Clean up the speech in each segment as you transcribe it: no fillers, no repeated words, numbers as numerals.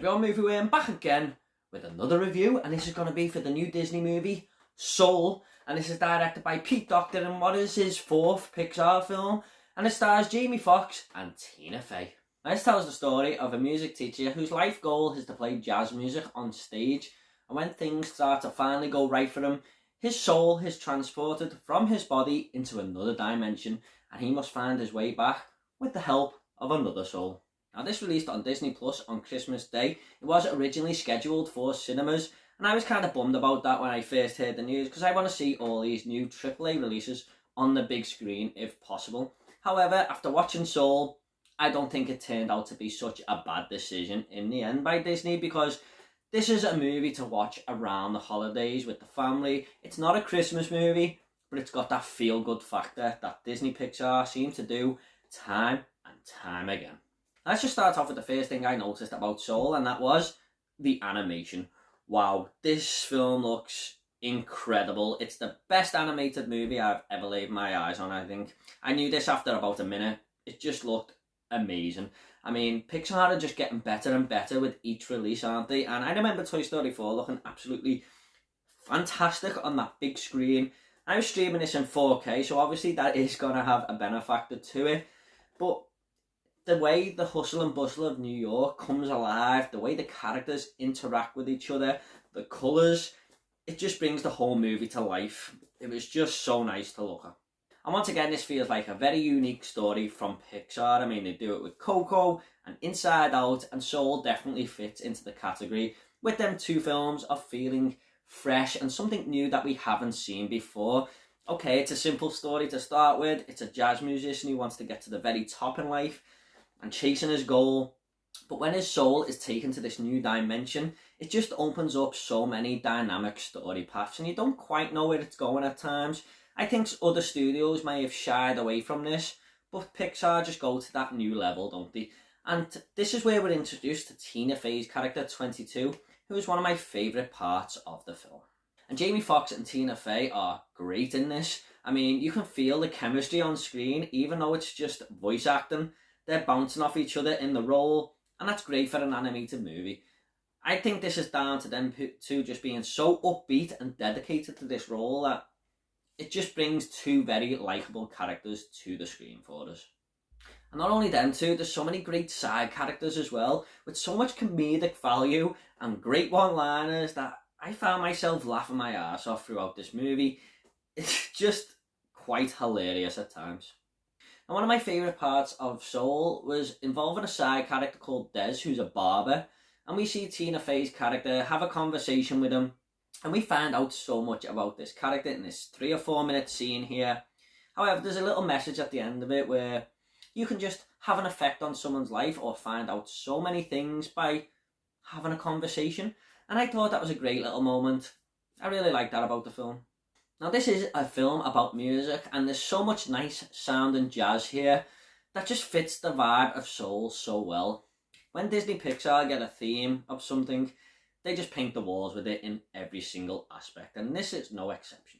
everyone, Movie Way, I'm back again with another review, and this is going to be for the new Disney movie, Soul, and this is directed by Pete Docter in what is his fourth Pixar film, and it stars Jamie Foxx and Tina Fey. Now, this tells the story of a music teacher whose life goal is to play jazz music on stage, and when things start to finally go right for him, his soul is transported from his body into another dimension, and he must find his way back with the help of another soul. Now, this released on Disney Plus on Christmas Day. It was originally scheduled for cinemas, and I was kind of bummed about that when I first heard the news, because I want to see all these new AAA releases on the big screen if possible. However, after watching Soul, I don't think it turned out to be such a bad decision in the end by Disney, because this is a movie to watch around the holidays with the family. It's not a Christmas movie, but it's got that feel-good factor that Disney Pixar seem to do time and time again. Let's just start off with the first thing I noticed about Soul, and that was the animation. Wow, this film looks incredible. It's the best animated movie I've ever laid my eyes on, I think. I knew this after about a minute. It just looked amazing. I mean, Pixar are just getting better and better with each release, aren't they? And I remember Toy Story 4 looking absolutely fantastic on that big screen. I was streaming this in 4K, so obviously that is going to have a benefactor to it. But the way the hustle and bustle of New York comes alive, the way the characters interact with each other, the colours, it just brings the whole movie to life. It was just so nice to look at. And once again, this feels like a very unique story from Pixar. I mean, they do it with Coco and Inside Out, and Soul definitely fits into the category with them two films of feeling fresh and something new that we haven't seen before. Okay, it's a simple story to start with. It's a jazz musician who wants to get to the very top in life and chasing his goal. But when his soul is taken to this new dimension, it just opens up so many dynamic story paths, and you don't quite know where it's going at times. I think other studios may have shied away from this, but Pixar just go to that new level, don't they? And this is where we're introduced to Tina Fey's character, 22, who is one of my favourite parts of the film. And Jamie Foxx and Tina Fey are great in this. I mean, you can feel the chemistry on screen, even though it's just voice acting. They're bouncing off each other in the role, and that's great for an animated movie. I think this is down to them two just being so upbeat and dedicated to this role that it just brings two very likeable characters to the screen for us. And not only them two, there's so many great side characters as well, with so much comedic value and great one-liners that I found myself laughing my ass off throughout this movie. It's just quite hilarious at times. And one of my favourite parts of Soul was involving a side character called Des, who's a barber. And we see Tina Fey's character have a conversation with him. And we find out so much about this character in this 3 or 4 minute scene here. However, there's a little message at the end of it where you can just have an effect on someone's life or find out so many things by having a conversation. And I thought that was a great little moment. I really like that about the film. Now, this is a film about music, and there's so much nice sound and jazz here that just fits the vibe of Soul so well. When Disney Pixar get a theme of something, they just paint the walls with it in every single aspect, and this is no exception.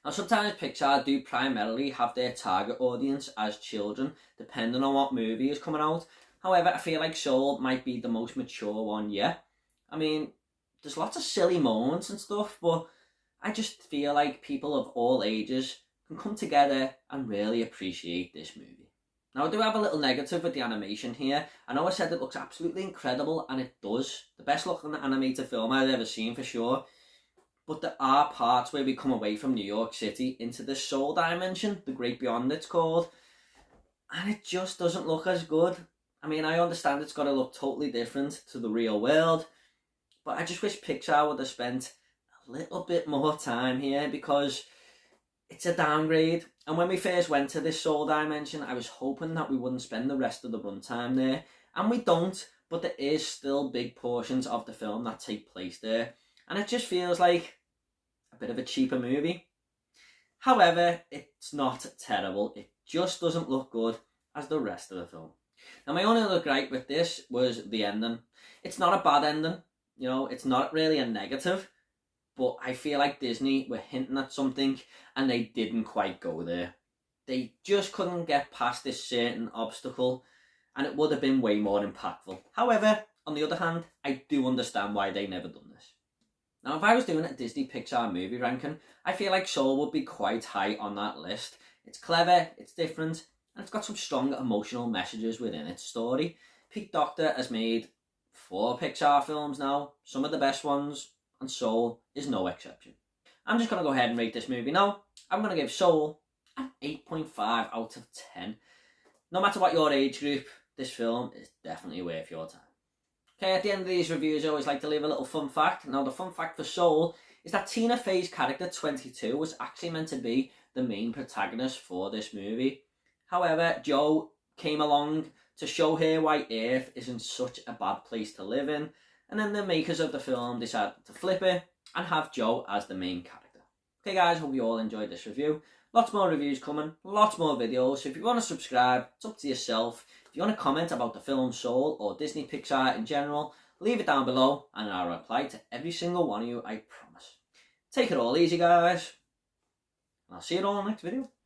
Now, sometimes Pixar do primarily have their target audience as children, depending on what movie is coming out. However, I feel like Soul might be the most mature one yet. I mean, there's lots of silly moments and stuff, but I just feel like people of all ages can come together and really appreciate this movie. Now, I do have a little negative with the animation here. I know I said it looks absolutely incredible, and it does. The best looking animated film I've ever seen for sure. But there are parts where we come away from New York City into the Soul dimension, the Great Beyond it's called, and it just doesn't look as good. I mean, I understand it's got to look totally different to the real world, but I just wish Pixar would have spent a little bit more time here, because it's a downgrade. And when we first went to this Soul dimension, I was hoping that we wouldn't spend the rest of the runtime there, and we don't, but there is still big portions of the film that take place there, and it just feels like a bit of a cheaper movie. However, it's not terrible. It just doesn't look good as the rest of the film. Now, my only other gripe with this was the ending. It's not a bad ending, you know, it's not really a negative, but I feel like Disney were hinting at something and they didn't quite go there. They just couldn't get past this certain obstacle, and it would have been way more impactful. However, On the other hand, I do understand why they never done this. Now, if I was doing a Disney Pixar movie ranking, I feel like Soul would be quite high on that list. It's clever, it's different, and it's got some strong emotional messages within its story. Pete Docter has made 4 Pixar films now, some of the best ones, and Soul is no exception. I'm just going to go ahead and rate this movie now. I'm going to give Soul an 8.5 out of 10. No matter what your age group, this film is definitely worth your time. Okay, at the end of these reviews, I always like to leave a little fun fact. Now, the fun fact for Soul is that Tina Fey's character, 22, was actually meant to be the main protagonist for this movie. However, Joe came along to show her why Earth isn't such a bad place to live in, and then the makers of the film decided to flip it and have Joe as the main character. Okay guys, hope you all enjoyed this review. Lots more reviews coming, lots more videos, so if you want to subscribe, it's up to yourself. If you want to comment about the film Soul or Disney Pixar in general, leave it down below and I'll reply to every single one of you, I promise. Take it all easy guys, and I'll see you all in the next video.